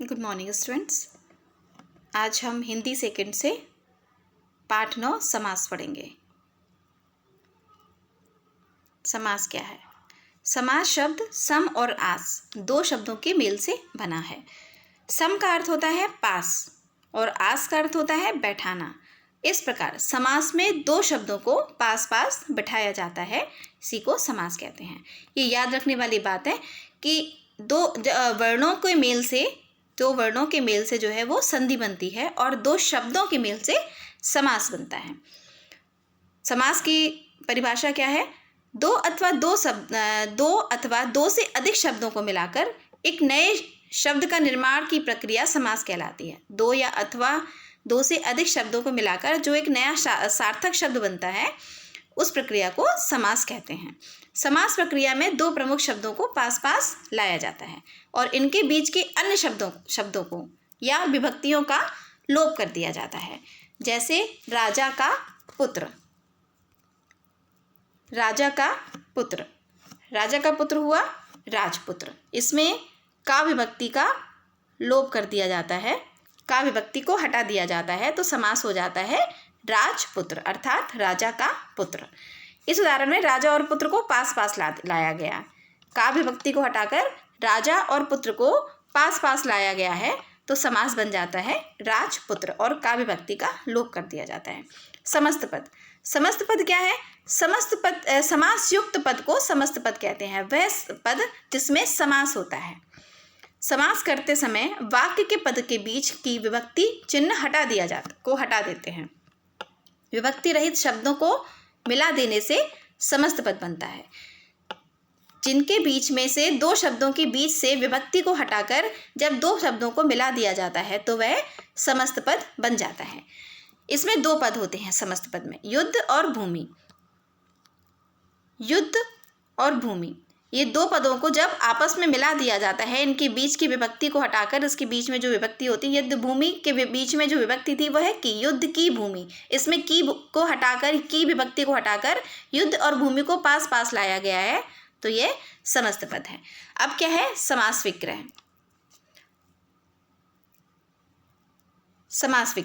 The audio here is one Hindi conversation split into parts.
Good morning students. आज हम हिंदी सेकंड से पाठ 9 समास पढ़ेंगे। समास क्या है? समास शब्द सम और आस दो शब्दों के मेल से बना है। सम का अर्थ होता है पास और आस का अर्थ होता है बैठाना। इस प्रकार समास में दो शब्दों को पास पास बैठाया जाता है, इसी को समास कहते हैं। ये याद रखने वाली बात है कि दो वर्णों के मेल से जो है वो संधि बनती है और दो शब्दों के मेल से समास बनता है। समास की परिभाषा क्या है? दो अथवा दो से अधिक शब्दों को मिलाकर एक नए शब्द का निर्माण की प्रक्रिया समास कहलाती है। दो से अधिक शब्दों को मिलाकर जो एक नया सार्थक शब्द बनता है, उस प्रक्रिया को समास कहते हैं। समास प्रक्रिया में दो प्रमुख शब्दों को पास पास लाया जाता है और इनके बीच के अन्य शब्दों को या विभक्तियों का लोप कर दिया जाता है। जैसे राजा का पुत्र। राजा का पुत्र हुआ राजपुत्र। इसमें का विभक्ति का लोप कर दिया जाता है, का विभक्ति को हटा दिया जाता है, तो समास हो जाता है राजपुत्र अर्थात राजा का पुत्र। इस उदाहरण में राजा और पुत्र को पास पास लाया गया। का विभक्ति को हटाकर राजा और पुत्र को पास पास लाया गया है, तो समास बन जाता है राजपुत्र और का विभक्ति का लोप कर दिया जाता है। समस्त पद क्या है? समास युक्त पद को समस्त पद कहते हैं। वह पद जिसमें समास होता है। समास करते समय वाक्य के पद के बीच की विभक्ति चिन्ह हटा देते हैं। विभक्ति रहित शब्दों को मिला देने से समस्त पद बनता है। जिनके बीच में से दो शब्दों के बीच से विभक्ति को हटाकर जब दो शब्दों को मिला दिया जाता है, तो वह समस्त पद बन जाता है। इसमें दो पद होते हैं समस्त पद में, युद्ध और भूमि। ये दो पदों को जब आपस में मिला दिया जाता है, इनके बीच की विभक्ति को हटाकर इसके बीच में जो विभक्ति होती है, युद्ध भूमि के बीच में जो विभक्ति थी वह है की। युद्ध की भूमि, इसमें की को हटाकर, की विभक्ति को हटाकर युद्ध और भूमि को पास पास लाया गया है, तो ये समस्त पद है। अब क्या है? समास विग्रह। समास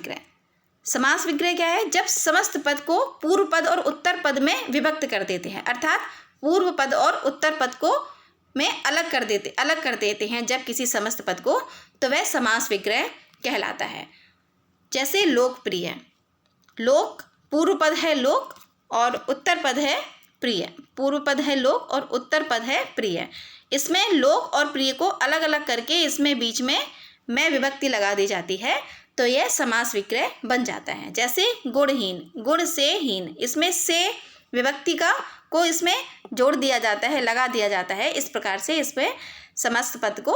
विग्रह क्या है? जब समस्त पद को पूर्व पद और उत्तर पद में विभक्त कर देते हैं, अर्थात पूर्व पद और उत्तर पद को में अलग कर देते हैं जब किसी समस्त पद को, तो वह समास विग्रह कहलाता है। जैसे लोकप्रिय। लोक पूर्व पद है लोक और उत्तर पद है प्रिय। पूर्व पद है लोक और उत्तर पद है प्रिय। इसमें लोक और प्रिय को अलग अलग करके इसमें बीच में मैं विभक्ति लगा दी जाती है, तो यह समास विग्रह बन जाता है। जैसे गुणहीन, गुण से हीन, इसमें से विभक्ति को इसमें जोड़ दिया जाता है, लगा दिया जाता है। इस प्रकार से इसमें समस्त पद को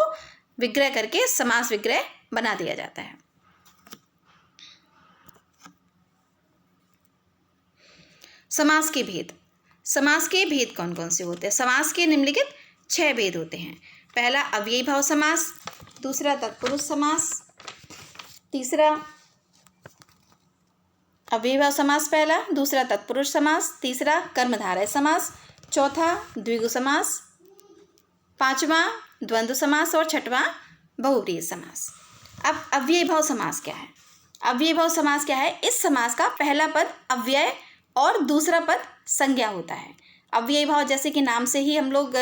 विग्रह करके समास विग्रह बना दिया जाता है। समास के भेद कौन कौन से होते हैं? समास के निम्नलिखित 6 भेद होते हैं। पहला अव्ययी भाव समास, दूसरा तत्पुरुष समास, तीसरा अव्ययी भाव समास पहला, दूसरा तत्पुरुष समास, तीसरा कर्मधारय समास, चौथा द्विगु समास, पांचवा द्वंद्व समास और छठवां बहुव्रीहि समास। अब अव्ययी भाव समास क्या है? अव्ययी भाव समास क्या है? इस समास का पहला पद अव्यय और दूसरा पद संज्ञा होता है। अव्ययी भाव जैसे कि नाम से ही हम लोग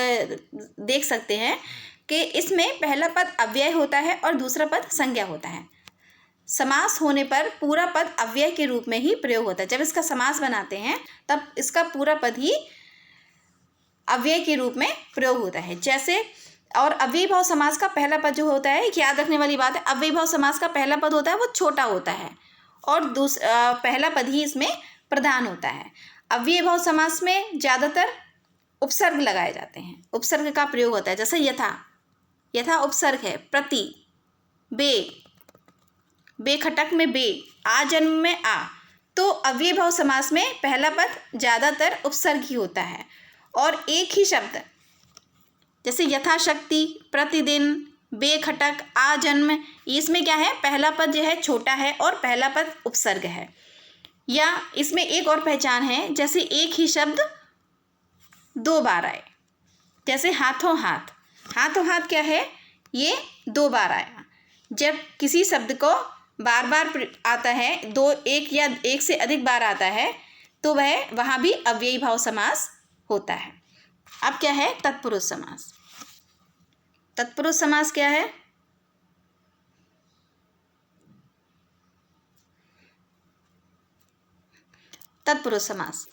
देख सकते हैं कि इसमें पहला पद अव्यय होता है और दूसरा पद संज्ञा होता है। समास होने पर पूरा पद अव्यय के रूप में ही प्रयोग होता है। जब इसका समास बनाते हैं तब इसका पूरा पद ही अव्यय के रूप में प्रयोग होता है। जैसे और अव्ययी भाव समास का पहला पद जो होता है, याद रखने वाली बात है, अव्ययी भाव समास का पहला पद होता है वो छोटा होता है और पहला पद ही इसमें प्रधान होता है। अव्ययी भाव समास में ज़्यादातर उपसर्ग लगाए जाते हैं, उपसर्ग का प्रयोग होता है। जैसे यथा उपसर्ग है, प्रति, बेखटक में बे, आ जन्म में आ, तो अव्ययी भाव समास में पहला पद ज़्यादातर उपसर्ग ही होता है और एक ही शब्द जैसे यथाशक्ति, प्रतिदिन, बेखटक, आ जन्म, इसमें क्या है? पहला पद जो है छोटा है और पहला पद उपसर्ग है। या इसमें एक और पहचान है, जैसे एक ही शब्द 2 बार आए। जैसे हाथों हाथ क्या है? ये 2 बार आया। जब किसी शब्द को बार बार आता है, एक या एक से अधिक बार आता है, तो वह वहाँ भी अव्ययी भाव समास होता है। अब क्या है तत्पुरुष समास। तत्पुरुष समास क्या है? तत्पुरुष समास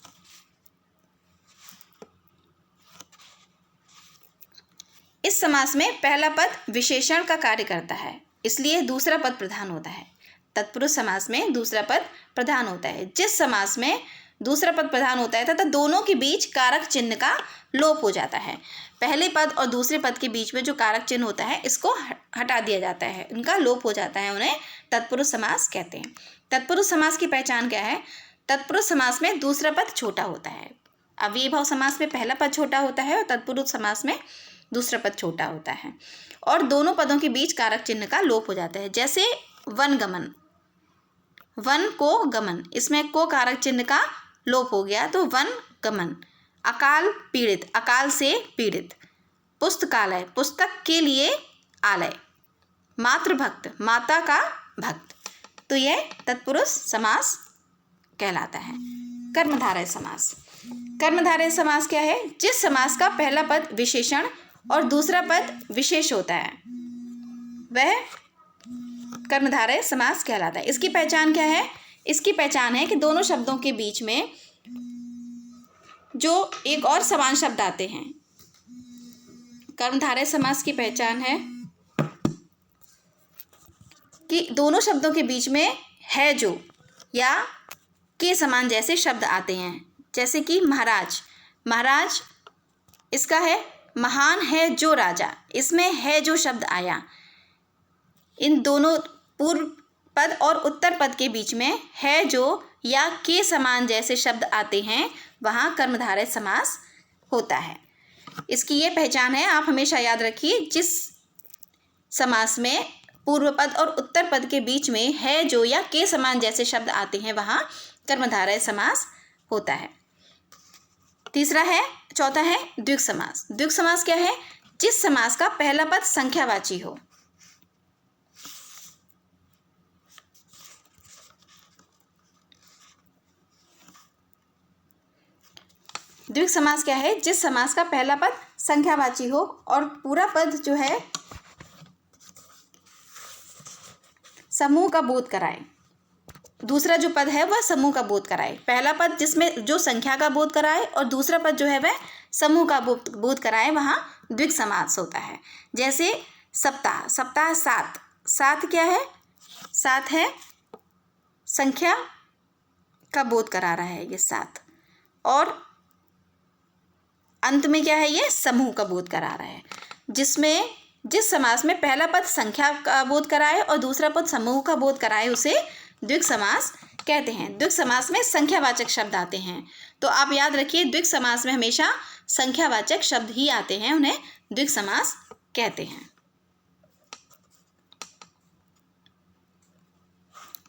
इस समास में पहला पद विशेषण का कार्य करता है, इसलिए दूसरा पद प्रधान होता है। तत्पुरुष समास में दूसरा पद प्रधान होता है। जिस समास में दूसरा पद प्रधान होता है तथा दोनों के बीच कारक चिन्ह का लोप हो जाता है, पहले पद और दूसरे पद के बीच में जो कारक चिन्ह होता है इसको हटा दिया जाता है, इनका लोप हो जाता है, उन्हें तत्पुरुष समास कहते हैं। तत्पुरुष समास की पहचान क्या है? तत्पुरुष समास में दूसरा पद छोटा होता है। अव्ययी भाव समास में पहला पद छोटा होता है और तत्पुरुष समास में दूसरा पद छोटा होता है, और दोनों पदों के बीच कारक चिन्ह का लोप हो जाता है। जैसे वन गमन, वन को गमन, इसमें को कारक चिन्ह का लोप हो गया तो वन गमन। अकाल पीड़ित, अकाल से पीड़ित। पुस्तकालय, पुस्तक के लिए आलय। मातृभक्त, माता का भक्त। तो यह तत्पुरुष समास कहलाता है। कर्मधारय समास। कर्मधारय समास क्या है? जिस समास का पहला पद विशेषण और दूसरा पद विशेष होता है वह कर्मधारय समास कहलाता है। इसकी पहचान क्या है? इसकी पहचान है कि दोनों शब्दों के बीच में जो एक और समान शब्द आते हैं। कर्मधारय समास की पहचान है कि दोनों शब्दों के बीच में है जो या के समान जैसे शब्द आते हैं। जैसे कि महाराज, महाराज इसका है महान है जो राजा, इसमें है जो शब्द आया। इन दोनों पूर्व पद और उत्तर पद के बीच में है जो या के समान जैसे शब्द आते हैं, वहाँ कर्मधारय समास होता है। इसकी ये पहचान है, आप हमेशा याद रखिए, जिस समास में पूर्व पद और उत्तर पद के बीच में है जो या के समान जैसे शब्द आते हैं वहाँ कर्मधारय समास होता है। चौथा है द्विग समास। द्विग समास क्या है? जिस समास का पहला पद संख्यावाची हो। द्विग समास क्या है? जिस समास का पहला पद संख्यावाची हो और पूरा पद जो है समूह का बोध कराए। दूसरा जो पद है वह समूह का बोध कराए। पहला पद जिसमें जो संख्या का बोध कराए और दूसरा पद जो है वह समूह का बोध कराए, वहाँ द्विग समास होता है। जैसे सप्ताह, सप्ताह सात, सात क्या है? सात है संख्या का बोध करा रहा है ये सात, और अंत में क्या है? ये समूह का बोध करा रहा है। जिस समास में पहला पद संख्या का बोध कराए और दूसरा पद समूह का बोध कराए उसे द्विग समास कहते हैं। द्विग समास में संख्यावाचक शब्द आते हैं, तो आप याद रखिए द्विग समास में हमेशा संख्यावाचक शब्द ही आते हैं, उन्हें द्विग समास कहते हैं।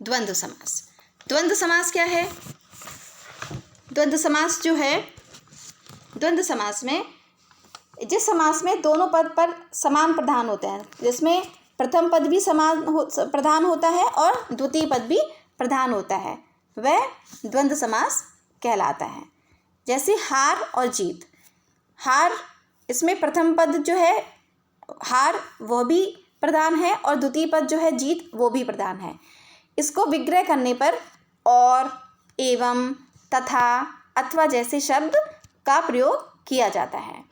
द्वंद्व समास। द्वंद्व समास क्या है? द्वंद्व समास जो है, द्वंद्व समास में जिस समास में दोनों पद पर समान प्रधान होते हैं, जिसमें प्रथम पद भी प्रधान होता है और द्वितीय पद भी प्रधान होता है, वह द्वंद्व समास कहलाता है। जैसे हार और जीत। हार, इसमें प्रथम पद जो है हार वह भी प्रधान है और द्वितीय पद जो है जीत वो भी प्रधान है। इसको विग्रह करने पर और, एवं, तथा, अथवा जैसे शब्द का प्रयोग किया जाता है।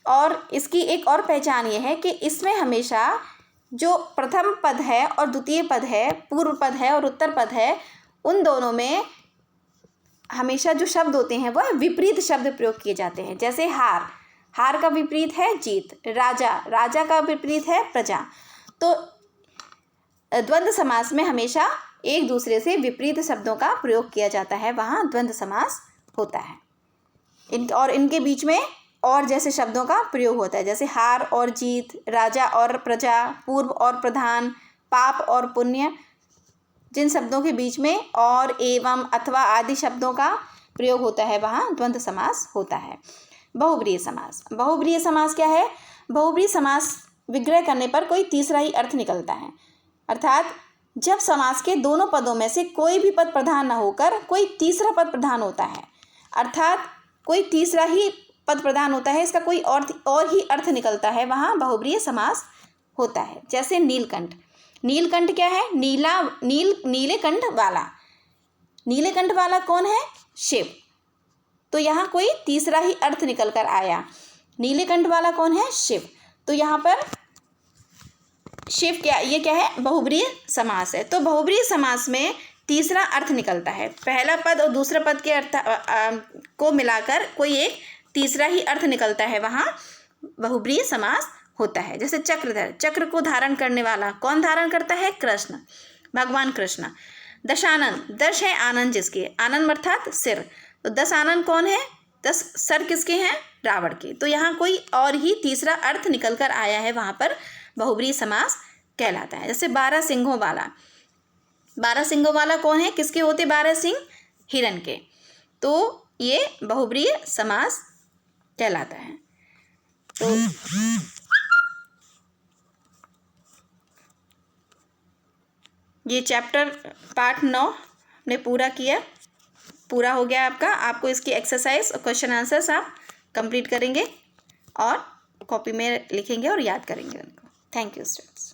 और इसकी एक और पहचान ये है कि इसमें हमेशा जो प्रथम पद है और द्वितीय पद है, पूर्व पद है और उत्तर पद है, उन दोनों में हमेशा जो शब्द होते हैं वह विपरीत शब्द प्रयोग किए जाते हैं। जैसे हार, हार का विपरीत है जीत। राजा, राजा का विपरीत है प्रजा। तो द्वंद्व समास में हमेशा एक दूसरे से विपरीत शब्दों का प्रयोग किया जाता है, वहाँ द्वंद्व समास होता है। इनके बीच में और जैसे शब्दों का प्रयोग होता है, जैसे हार और जीत, राजा और प्रजा, पूर्व और प्रधान, पाप और पुण्य। जिन शब्दों के बीच में और, एवं, अथवा आदि शब्दों का प्रयोग होता है वहाँ द्वंद्व समास होता है। बहुब्रीहि समास। बहुब्रीहि समास क्या है? बहुब्रीहि समास विग्रह करने पर कोई तीसरा ही अर्थ निकलता है। अर्थात जब समास के दोनों पदों में से कोई भी पद प्रधान न होकर कोई तीसरा पद प्रधान होता है, अर्थात कोई तीसरा ही पद प्रधान होता है, इसका कोई और ही अर्थ निकलता है, वहाँ बहुब्रीहि समास होता है। जैसे नीलकंठ, नीलकंठ क्या है? नीले कंठ वाला, नीले कंठ वाला कौन है? शिव। तो यहाँ कोई तीसरा ही अर्थ निकल कर आया, नीले कंठ वाला कौन है? शिव। तो यहाँ पर शिव क्या, ये क्या है? बहुब्रीहि समास है। तो बहुब्रीहि समास में तीसरा अर्थ निकलता है, पहला पद और दूसरे पद के अर्थ को मिलाकर कोई एक तीसरा ही अर्थ निकलता है, वहाँ बहुब्रीहि समास होता है। जैसे चक्रधर, चक्र को धारण करने वाला कौन धारण करता है? कृष्ण, भगवान कृष्ण। दशानन, दश है आनंद जिसके, आनंद अर्थात सिर, तो 10 आनंद कौन है? 10 सर किसके हैं? रावण के। तो यहाँ कोई और ही तीसरा अर्थ निकल कर आया है, वहाँ पर बहुब्रीहि समास कहलाता है। जैसे 12 सिंहों वाला, 12 सिंहों वाला कौन है? किसके होते 12 सिंह? हिरण के। तो ये बहुब्रीहि समास कहलाता है। तो ये चैप्टर पार्ट 9 ने पूरा किया, पूरा हो गया आपका। आपको इसकी एक्सरसाइज और क्वेश्चन आंसर्स आप कंप्लीट करेंगे और कॉपी में लिखेंगे और याद करेंगे उनको। Thank you students.